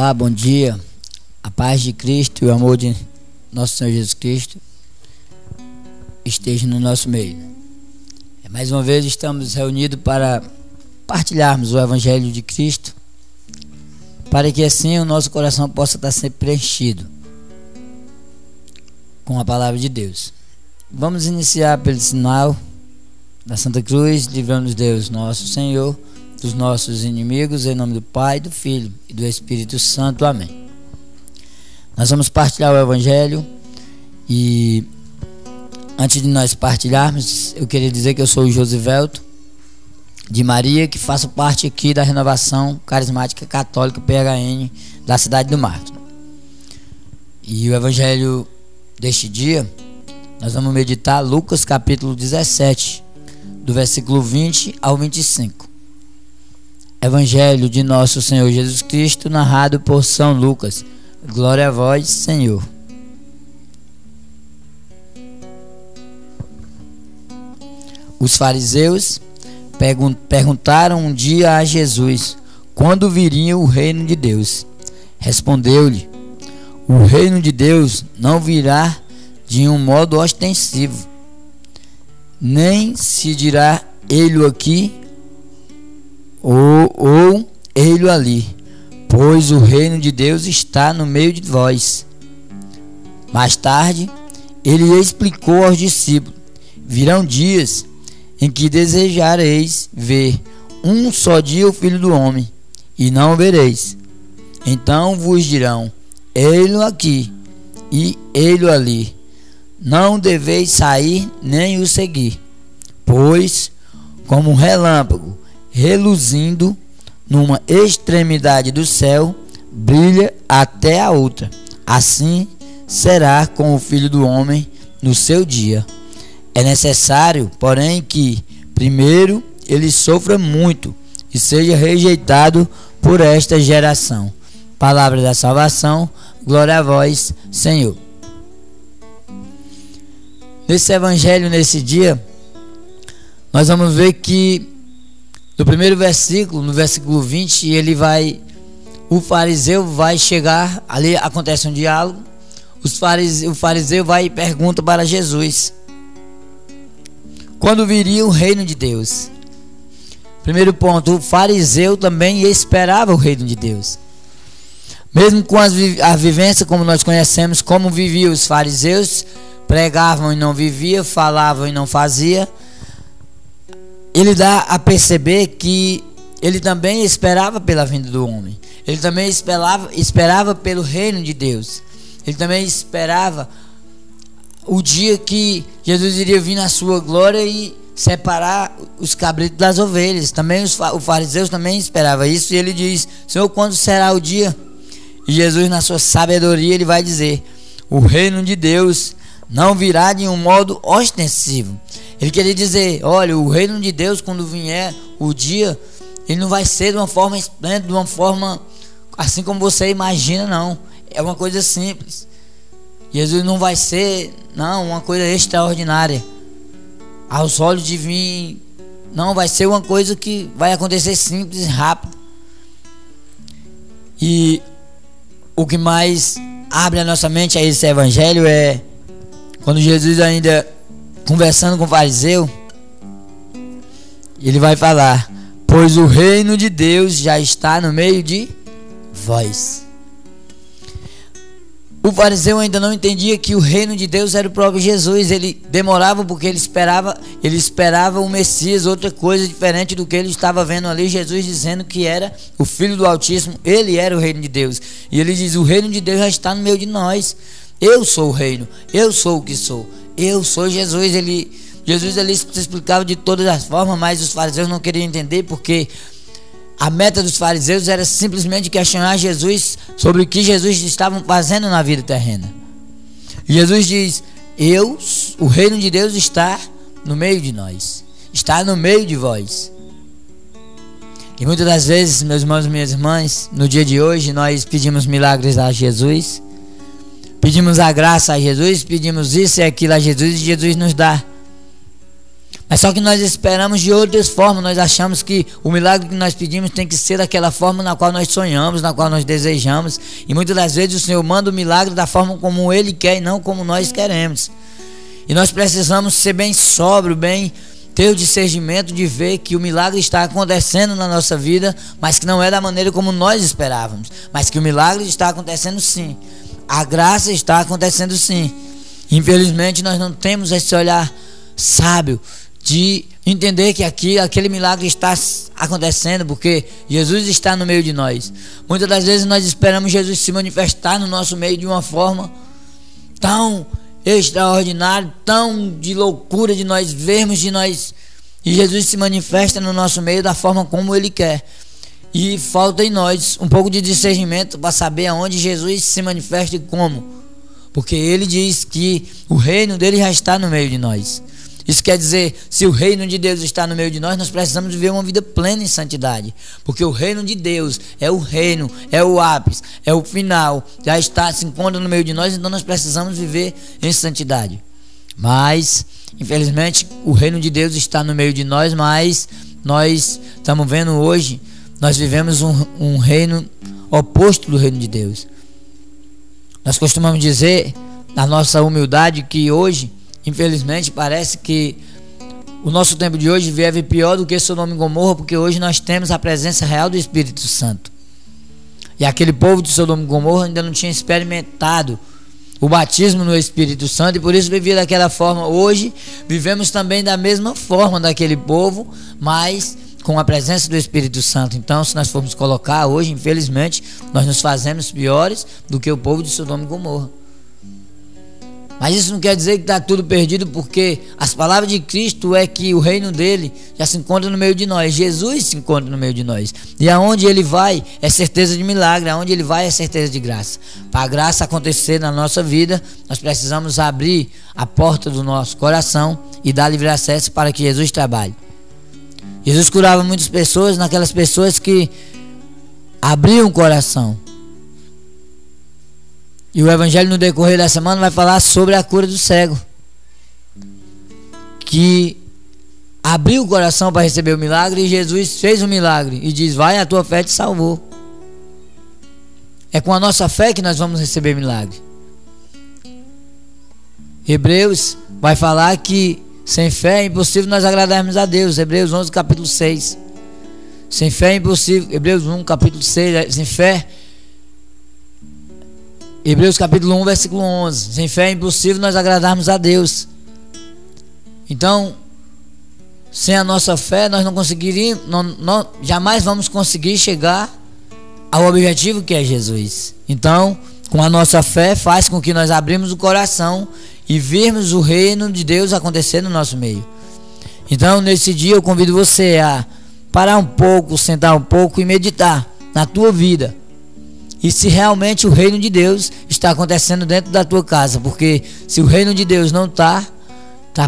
Olá, bom dia. A paz de Cristo e o amor de nosso Senhor Jesus Cristo esteja no nosso meio. Mais uma vez estamos reunidos para partilharmos o Evangelho de Cristo, para que assim o nosso coração possa estar sempre preenchido com a palavra de Deus. Vamos iniciar pelo sinal da Santa Cruz. Livra-nos Deus, nosso Senhor, dos nossos inimigos, em nome do Pai, do Filho e do Espírito Santo. Amém. Nós vamos partilhar o Evangelho e antes de nós partilharmos, eu queria dizer que eu sou o Josivelto de Maria, que faço parte aqui da Renovação Carismática Católica PHN da cidade do Marto. E o Evangelho deste dia, nós vamos meditar Lucas capítulo 17, do versículo 20 ao 25. Evangelho de nosso Senhor Jesus Cristo, narrado por São Lucas. Glória a vós, Senhor. Os fariseus perguntaram um dia a Jesus quando viria o reino de Deus. Respondeu-lhe: o reino de Deus não virá de um modo ostensivo, nem se dirá ei-lo aqui ou ei-lo ali, pois o reino de Deus está no meio de vós. Mais tarde, ele explicou aos discípulos: virão dias em que desejareis ver um só dia o Filho do Homem, e não o vereis. Então vos dirão: ei-lo aqui e ei-lo ali. Não deveis sair nem o seguir, pois como um relâmpago reluzindo numa extremidade do céu, brilha até a outra. Assim será com o Filho do Homem no seu dia. É necessário, porém, que primeiro ele sofra muito e seja rejeitado por esta geração. Palavra da salvação, glória a vós, Senhor. Nesse evangelho, nesse dia, nós vamos ver que no primeiro versículo, no versículo 20, o fariseu vai chegar, ali acontece um diálogo, o fariseu vai e pergunta para Jesus: quando viria o reino de Deus? Primeiro ponto, o fariseu também esperava o reino de Deus. Mesmo com a vivência como nós conhecemos, como viviam os fariseus, pregavam e não viviam, falavam e não faziam, ele dá a perceber que ele também esperava pela vinda do homem. Ele também esperava pelo reino de Deus. Ele também esperava o dia que Jesus iria vir na sua glória e separar os cabritos das ovelhas. Também os fariseus também esperavam isso. E ele diz: Senhor, quando será o dia? E Jesus, na sua sabedoria, ele vai dizer: o reino de Deus não virá de um modo ostensivo. Ele queria dizer: olha, o reino de Deus, quando vier o dia, ele não vai ser de uma forma esplêndida, de uma forma assim como você imagina, não. É uma coisa simples. Jesus não vai ser, não, uma coisa extraordinária aos olhos divinos. Não, vai ser uma coisa que vai acontecer simples e rápido. E o que mais abre a nossa mente a esse evangelho é quando Jesus, ainda conversando com o fariseu, ele vai falar: pois o reino de Deus já está no meio de vós. O fariseu ainda não entendia que o reino de Deus era o próprio Jesus. Ele demorava porque ele esperava o Messias, outra coisa diferente do que ele estava vendo ali, Jesus dizendo que era o Filho do Altíssimo. Ele era o reino de Deus. E ele diz: o reino de Deus já está no meio de nós. Eu sou o reino, eu sou o que sou, eu sou Jesus. Jesus ele se explicava de todas as formas, mas os fariseus não queriam entender, porque a meta dos fariseus era simplesmente questionar Jesus sobre o que Jesus estava fazendo na vida terrena. E Jesus diz: o reino de Deus está no meio de nós, está no meio de vós. E muitas das vezes, meus irmãos e minhas irmãs, no dia de hoje nós pedimos milagres a Jesus, pedimos a graça a Jesus, pedimos isso e aquilo a Jesus, e Jesus nos dá. Mas só que nós esperamos de outras formas. Nós achamos que o milagre que nós pedimos tem que ser daquela forma na qual nós sonhamos, na qual nós desejamos. E muitas das vezes o Senhor manda o milagre da forma como Ele quer e não como nós queremos. E nós precisamos ser bem sóbrio, bem ter o discernimento de ver que o milagre está acontecendo na nossa vida, mas que não é da maneira como nós esperávamos. Mas que o milagre está acontecendo sim. A graça está acontecendo sim. Infelizmente nós não temos esse olhar sábio de entender que aquele milagre está acontecendo porque Jesus está no meio de nós. Muitas das vezes nós esperamos Jesus se manifestar no nosso meio de uma forma tão extraordinária, tão de loucura, de nós vermos, e Jesus se manifesta no nosso meio da forma como Ele quer. E falta em nós um pouco de discernimento para saber aonde Jesus se manifesta e como, porque Ele diz que o reino dele já está no meio de nós. Isso quer dizer, se o reino de Deus está no meio de nós, nós precisamos viver uma vida plena em santidade. Porque o reino de Deus é o reino, é o ápice, é o final. Já está, se encontra no meio de nós, então nós precisamos viver em santidade. Mas, infelizmente, o reino de Deus está no meio de nós, mas nós estamos vendo hoje, nós vivemos um reino oposto do reino de Deus. Nós costumamos dizer, na nossa humildade, que hoje, infelizmente, parece que o nosso tempo de hoje vive pior do que Sodoma e Gomorra, porque hoje nós temos a presença real do Espírito Santo. E aquele povo de Sodoma e Gomorra ainda não tinha experimentado o batismo no Espírito Santo e por isso vivia daquela forma. Hoje vivemos também da mesma forma daquele povo, mas com a presença do Espírito Santo. Então, se nós formos colocar hoje, infelizmente, nós nos fazemos piores do que o povo de Sodoma e Gomorra. Mas isso não quer dizer que está tudo perdido, porque as palavras de Cristo é que o reino dele já se encontra no meio de nós. Jesus se encontra no meio de nós. E aonde ele vai é certeza de milagre, aonde ele vai é certeza de graça. Para a graça acontecer na nossa vida, nós precisamos abrir a porta do nosso coração e dar livre acesso para que Jesus trabalhe. Jesus curava muitas pessoas, naquelas pessoas que abriam o coração. E o evangelho no decorrer da semana vai falar sobre a cura do cego, que abriu o coração para receber o milagre, e Jesus fez o milagre e diz: vai, a tua fé te salvou. É com a nossa fé que nós vamos receber milagre. Hebreus vai falar que sem fé é impossível nós agradarmos a Deus. Hebreus 11, capítulo 6. Sem fé é impossível. Hebreus 1, capítulo 6. Sem fé. Hebreus capítulo 1, versículo 11. Sem fé é impossível nós agradarmos a Deus. Então, sem a nossa fé, nós não conseguiríamos, jamais vamos conseguir chegar ao objetivo que é Jesus. Então, com a nossa fé, faz com que nós abrimos o coração e virmos o reino de Deus acontecer no nosso meio. Então, nesse dia, eu convido você a parar um pouco, sentar um pouco e meditar na tua vida. E se realmente o reino de Deus está acontecendo dentro da tua casa. Porque se o reino de Deus não está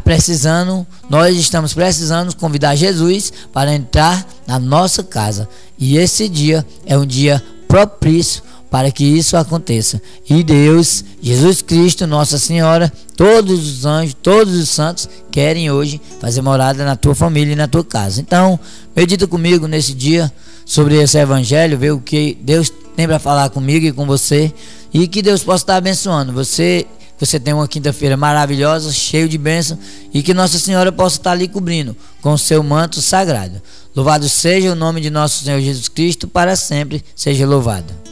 precisando, nós estamos precisando convidar Jesus para entrar na nossa casa. E esse dia é um dia propício para que isso aconteça. E Deus, Jesus Cristo, Nossa Senhora, todos os anjos, todos os santos querem hoje fazer morada na tua família e na tua casa. Então, medita comigo nesse dia sobre esse evangelho, ver o que Deus tem para falar comigo e com você, e que Deus possa estar abençoando você. Você tem uma quinta-feira maravilhosa, cheio de bênção, e que Nossa Senhora possa estar lhe cobrindo com o seu manto sagrado. Louvado seja o nome de nosso Senhor Jesus Cristo, para sempre seja louvado.